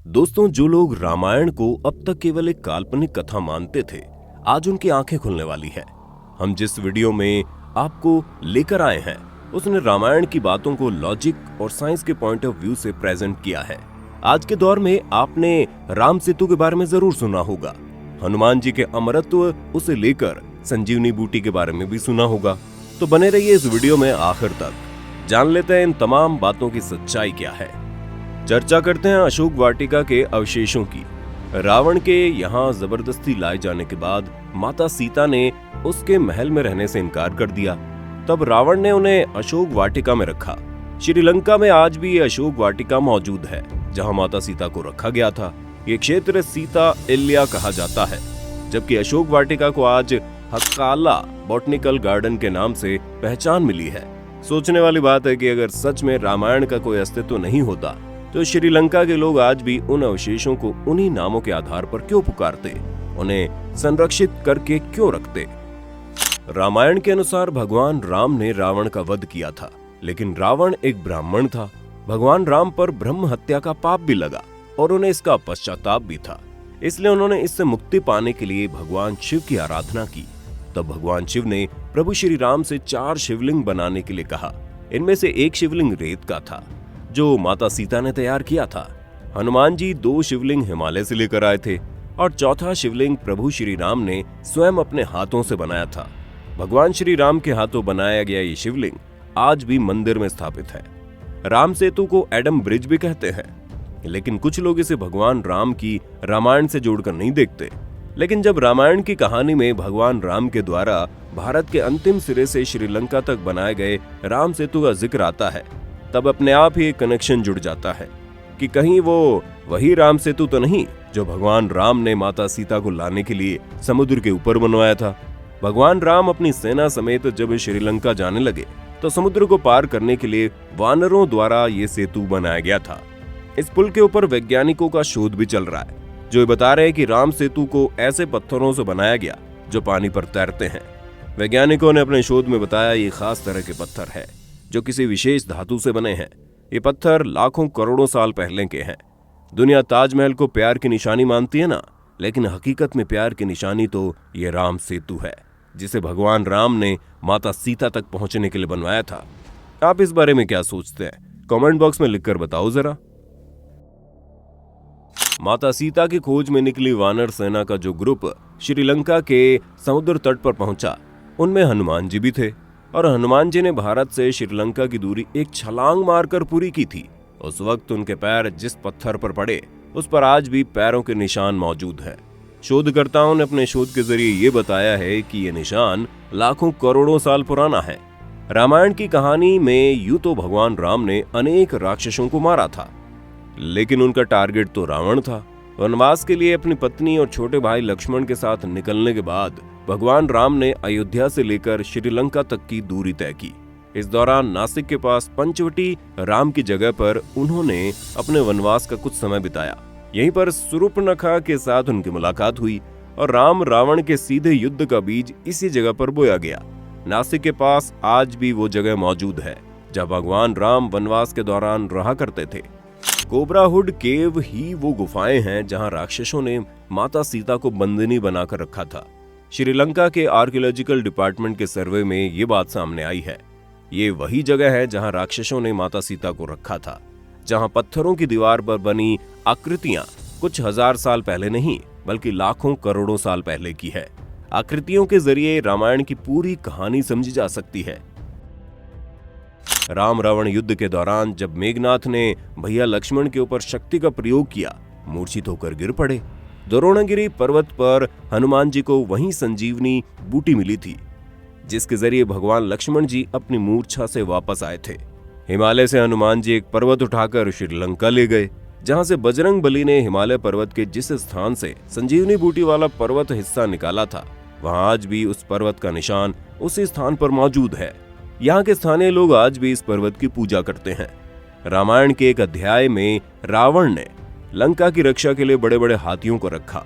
दोस्तों, जो लोग रामायण को अब तक केवल एक काल्पनिक कथा मानते थे, आज उनकी आंखें खुलने वाली है। हम जिस वीडियो में आपको लेकर आए हैं, उसने रामायण की बातों को लॉजिक और साइंस के पॉइंट ऑफ व्यू से प्रेजेंट किया है। आज के दौर में आपने राम सेतु के बारे में जरूर सुना होगा, हनुमान जी के अमरत्व उसे लेकर संजीवनी बूटी के बारे में भी सुना होगा। तो बने रहिए इस वीडियो में आखिर तक, जान लेते हैं इन तमाम बातों की सच्चाई क्या है। चर्चा करते हैं अशोक वाटिका के अवशेषों की। रावण के यहाँ जबरदस्ती लाए जाने के बाद माता सीता ने उसके महल में रहने से इनकार कर दिया। तब रावण ने उन्हें अशोक वाटिका में रखा। श्रीलंका में आज भी ये अशोक वाटिका मौजूद है, जहाँ माता सीता को रखा गया था। ये क्षेत्र सीता इल्या कहा जाता है, जबकि अशोक वाटिका को आज हक्काला बॉटनिकल गार्डन के नाम से पहचान मिली है। सोचने वाली बात है कि अगर सच में रामायण का कोई अस्तित्व नहीं होता तो श्रीलंका के लोग आज भी उन अवशेषों को उन्हीं नामों के आधार पर क्यों पुकारते, उन्हें संरक्षित करके क्यों रखते। रामायण के अनुसार भगवान राम ने रावण का वध किया था, लेकिन रावण एक ब्राह्मण था। भगवान राम पर ब्रह्म हत्या का पाप भी लगा और उन्हें इसका पश्चाताप भी था। इसलिए उन्होंने इससे मुक्ति पाने के लिए भगवान शिव की आराधना की। तब भगवान शिव ने प्रभु श्री राम से 4 शिवलिंग बनाने के लिए कहा। इनमें से एक शिवलिंग रेत का था, जो माता सीता ने तैयार किया था। हनुमान जी 2 शिवलिंग हिमालय से लेकर आए थे और चौथा शिवलिंग प्रभु श्री राम ने स्वयं अपने हाथों से बनाया था। भगवान श्री राम के हाथों बनाया गया ये शिवलिंग आज भी मंदिर में स्थापित है। राम सेतु को एडम ब्रिज भी कहते हैं, लेकिन कुछ लोग इसे भगवान राम की रामायण से जोड़कर नहीं देखते। लेकिन जब रामायण की कहानी में भगवान राम के द्वारा भारत के अंतिम सिरे से श्रीलंका तक बनाए गए राम सेतु का जिक्र आता है, तब अपने आप ही एक कनेक्शन जुड़ जाता है कि कहीं वो वही राम सेतु तो नहीं जो भगवान राम ने माता सीता को लाने के लिए समुद्र के ऊपर बनवाया था। भगवान राम अपनी सेना समेत जब श्रीलंका जाने लगे तो समुद्र को पार करने के लिए वानरों द्वारा ये सेतु बनाया गया था। इस पुल के ऊपर वैज्ञानिकों का शोध भी चल रहा है, जो बता रहे हैं कि राम सेतु को ऐसे पत्थरों से बनाया गया जो पानी पर तैरते हैं। वैज्ञानिकों ने अपने शोध में बताया ये खास तरह के पत्थर है जो किसी विशेष धातु से बने हैं। ये पत्थर लाखों करोड़ों साल पहले के हैं। दुनिया ताजमहल को प्यार की निशानी मानती है ना, लेकिन हकीकत में प्यार की निशानी तो ये राम सेतु है, जिसे भगवान राम ने माता सीता तक पहुंचने के लिए बनवाया था। आप इस बारे में क्या सोचते हैं? कमेंट बॉक्स में लिखकर बताओ जरा। माता सीता की खोज में निकली वानर सेना का जो ग्रुप श्रीलंका के समुद्र तट पर पहुंचा, उनमें हनुमान जी भी थे। और हनुमान जी ने भारत से श्रीलंका की दूरी एक छलांग मारकर पूरी की थी। उस वक्त उनके पैर जिस पत्थर पर पड़े, उस पर आज भी पैरों के निशान मौजूद हैं। शोधकर्ताओं ने अपने शोध के जरिए ये बताया है कि ये निशान लाखों करोड़ों साल पुराना है। रामायण की कहानी में यूं तो भगवान राम ने अनेक राक्षसों को मारा था, लेकिन उनका टारगेट तो रावण था। वनवास के लिए अपनी पत्नी और छोटे भाई लक्ष्मण के साथ निकलने के बाद भगवान राम ने अयोध्या से लेकर श्रीलंका तक की दूरी तय की। इस दौरान नासिक के पास पंचवटी राम की जगह पर उन्होंने अपने वनवास का कुछ समय बिताया। यहीं पर सुरूपनखा के साथ उनकी मुलाकात हुई और राम रावण के सीधे युद्ध का बीज इसी जगह पर बोया गया। नासिक के पास आज भी वो जगह मौजूद है जहाँ भगवान राम वनवास के दौरान रहा करते थे। कोबराहुड केव ही वो गुफाएं हैं जहाँ राक्षसों ने माता सीता को बंदिनी बनाकर रखा था। श्रीलंका के आर्कियोलॉजिकल डिपार्टमेंट के सर्वे में ये बात सामने आई है। ये वही जगह है जहां राक्षसों ने माता सीता को रखा था, जहां पत्थरों की दीवार पर बनी आकृतियां कुछ हजार साल पहले नहीं बल्कि लाखों करोड़ों साल पहले की है। आकृतियों के जरिए रामायण की पूरी कहानी समझी जा सकती है। राम रावण युद्ध के दौरान जब मेघनाथ ने भैया लक्ष्मण के ऊपर शक्ति का प्रयोग किया, मूर्छित होकर गिर पड़े। द्रोणगिरी पर्वत पर हनुमान जी को वहीं संजीवनी बूटी मिली थी, जिसके जरिए भगवान लक्ष्मण जी अपनी मूर्छा से वापस आए थे। हिमालय से हनुमान जी एक पर्वत उठाकर श्रीलंका ले गए, जहां से बजरंग बली ने हिमालय पर्वत के जिस स्थान से संजीवनी बूटी वाला पर्वत हिस्सा निकाला था, वहां आज भी उस पर्वत का निशान उसी स्थान पर मौजूद है। यहाँ के स्थानीय लोग आज भी इस पर्वत की पूजा करते हैं। रामायण के एक अध्याय में रावण ने लंका की रक्षा के लिए बड़े बड़े हाथियों को रखा।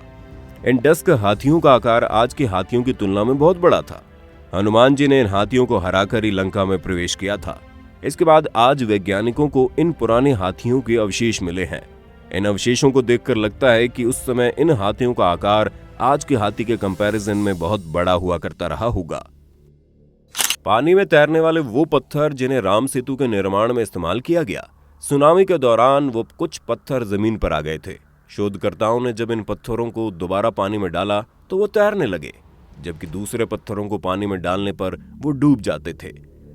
इन डस्क हाथियों का आकार आज के हाथियों की तुलना में बहुत बड़ा था। हनुमान जी ने इन हाथियों को हराकर ही लंका में प्रवेश किया था। इसके बाद आज वैज्ञानिकों को इन पुराने हाथियों के अवशेष मिले हैं। इन अवशेषों को देखकर लगता है कि उस समय इन हाथियों का आकार आज के हाथी के कंपैरिजन में बहुत बड़ा हुआ करता रहा होगा। पानी में तैरने वाले वो पत्थर जिन्हें राम सेतु के निर्माण में इस्तेमाल किया गया, सुनामी के दौरान वो कुछ पत्थर जमीन पर आ गए थे। शोधकर्ताओं ने जब इन पत्थरों को दोबारा पानी में डाला तो वो तैरने लगे, जबकि दूसरे पत्थरों को पानी में डालने पर वो डूब जाते थे,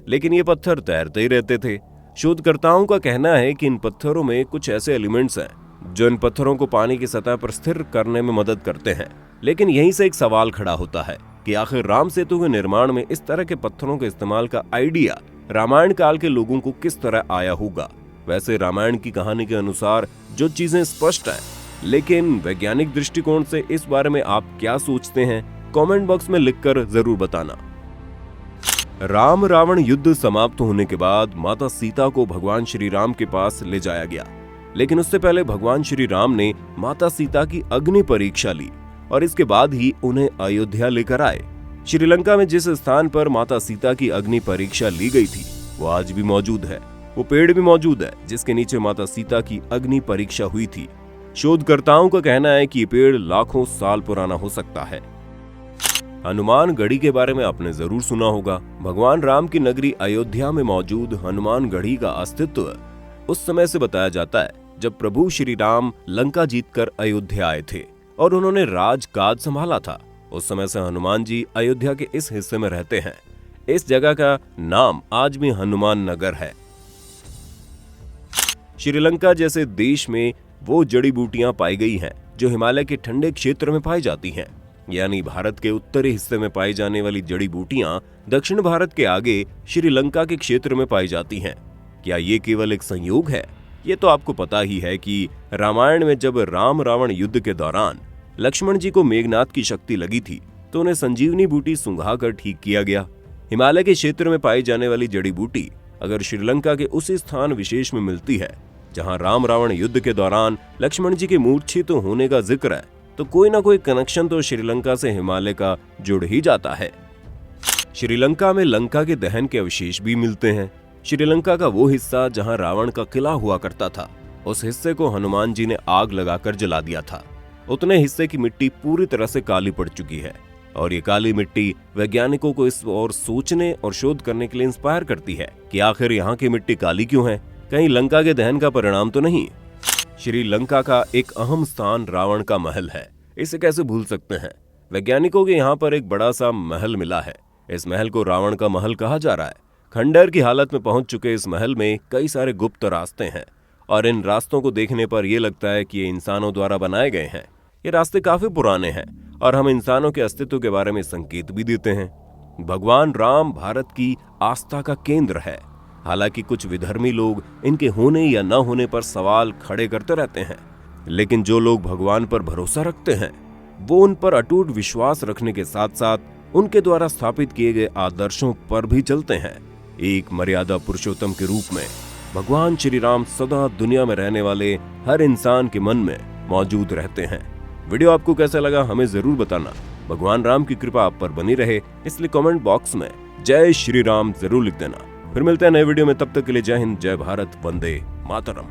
लेकिन ये पत्थर तैरते ही रहते थे। शोधकर्ताओं का कहना है कि इन पत्थरों में कुछ ऐसे एलिमेंट्स हैं जो इन पत्थरों को पानी की सतह पर स्थिर करने में मदद करते हैं। लेकिन यहीं से एक सवाल खड़ा होता है कि आखिर राम सेतु के निर्माण में इस तरह के पत्थरों के इस्तेमाल का आइडिया रामायण काल के लोगों को किस तरह आया होगा। वैसे रामायण की कहानी के अनुसार जो चीजें स्पष्ट है, लेकिन वैज्ञानिक दृष्टिकोण से इस बारे में आप क्या सोचते हैं, कमेंट बॉक्स में लिखकर जरूर बताना। राम रावण युद्ध समाप्त होने के बाद माता सीता को भगवान श्री राम के पास ले जाया गया, लेकिन उससे पहले भगवान श्री राम ने माता सीता की अग्नि परीक्षा ली और इसके बाद ही उन्हें अयोध्या लेकर आए। श्रीलंका में जिस स्थान पर माता सीता की अग्नि परीक्षा ली गई थी वो आज भी मौजूद है। वो पेड़ भी मौजूद है जिसके नीचे माता सीता की अग्नि परीक्षा हुई थी। शोधकर्ताओं का कहना है कि ये पेड़ लाखों साल पुराना हो सकता है। हनुमान गढ़ी के बारे में आपने जरूर सुना होगा। भगवान राम की नगरी अयोध्या में मौजूद हनुमान गढ़ी का अस्तित्व उस समय से बताया जाता है जब प्रभु श्री राम लंका जीतकर अयोध्या आए थे और उन्होंने राजकाज संभाला था। उस समय से हनुमान जी अयोध्या के इस हिस्से में रहते हैं। इस जगह का नाम आज भी हनुमान नगर है। श्रीलंका जैसे देश में वो जड़ी बूटियां पाई गई हैं जो हिमालय के ठंडे क्षेत्र में पाई जाती हैं, यानी भारत के उत्तरी हिस्से में पाई जाने वाली जड़ी बूटियां दक्षिण भारत के आगे श्रीलंका के क्षेत्र में पाई जाती हैं। क्या ये केवल एक संयोग है? ये तो आपको पता ही है कि रामायण में जब राम रावण युद्ध के दौरान लक्ष्मण जी को मेघनाथ की शक्ति लगी थी तो उन्हें संजीवनी बूटी सुंघाकर ठीक किया गया। हिमालय के क्षेत्र में पाई जाने वाली जड़ी बूटी अगर श्रीलंका के उसी स्थान विशेष में मिलती है जहां राम रावण युद्ध के दौरान लक्ष्मण जी के मूर्छित होने का जिक्र है, तो कोई ना कोई कनेक्शन तो श्रीलंका से हिमालय का जुड़ ही जाता है। श्रीलंका में लंका के दहन के अवशेष भी मिलते हैं। श्रीलंका का वो हिस्सा जहां रावण का किला हुआ करता था, उस हिस्से को हनुमान जी ने आग लगाकर जला दिया था। उतने हिस्से की मिट्टी पूरी तरह से काली पड़ चुकी है और ये काली मिट्टी वैज्ञानिकों को इस ओर सोचने और शोध करने के लिए इंस्पायर करती है कि आखिर यहाँ की मिट्टी काली क्यों है, कहीं लंका के दहन का परिणाम तो नहीं। श्रीलंका का एक अहम स्थान रावण का महल है, इसे कैसे भूल सकते हैं। वैज्ञानिकों के यहाँ पर एक बड़ा सा महल मिला है। इस महल को रावण का महल कहा जा रहा है। खंडहर की हालत में पहुंच चुके इस महल में कई सारे गुप्त रास्ते हैं और इन रास्तों को देखने पर यह लगता है कि ये इंसानों द्वारा बनाए गए हैं। ये रास्ते काफी पुराने हैं और हम इंसानों के अस्तित्व के बारे में संकेत भी देते हैं। भगवान राम भारत की आस्था का केंद्र है। हालांकि कुछ विधर्मी लोग इनके होने या न होने पर सवाल खड़े करते रहते हैं, लेकिन जो लोग भगवान पर भरोसा रखते हैं वो उन पर अटूट विश्वास रखने के साथ साथ उनके द्वारा स्थापित किए गए आदर्शों पर भी चलते हैं। एक मर्यादा पुरुषोत्तम के रूप में भगवान श्री राम सदा दुनिया में रहने वाले हर इंसान के मन में मौजूद रहते हैं। वीडियो आपको कैसा लगा हमें जरूर बताना। भगवान राम की कृपा आप पर बनी रहे, इसलिए कमेंट बॉक्स में जय श्री राम जरूर लिख देना। फिर मिलते हैं नए वीडियो में, तब तक के लिए जय हिंद, जय भारत, वंदे मातरम।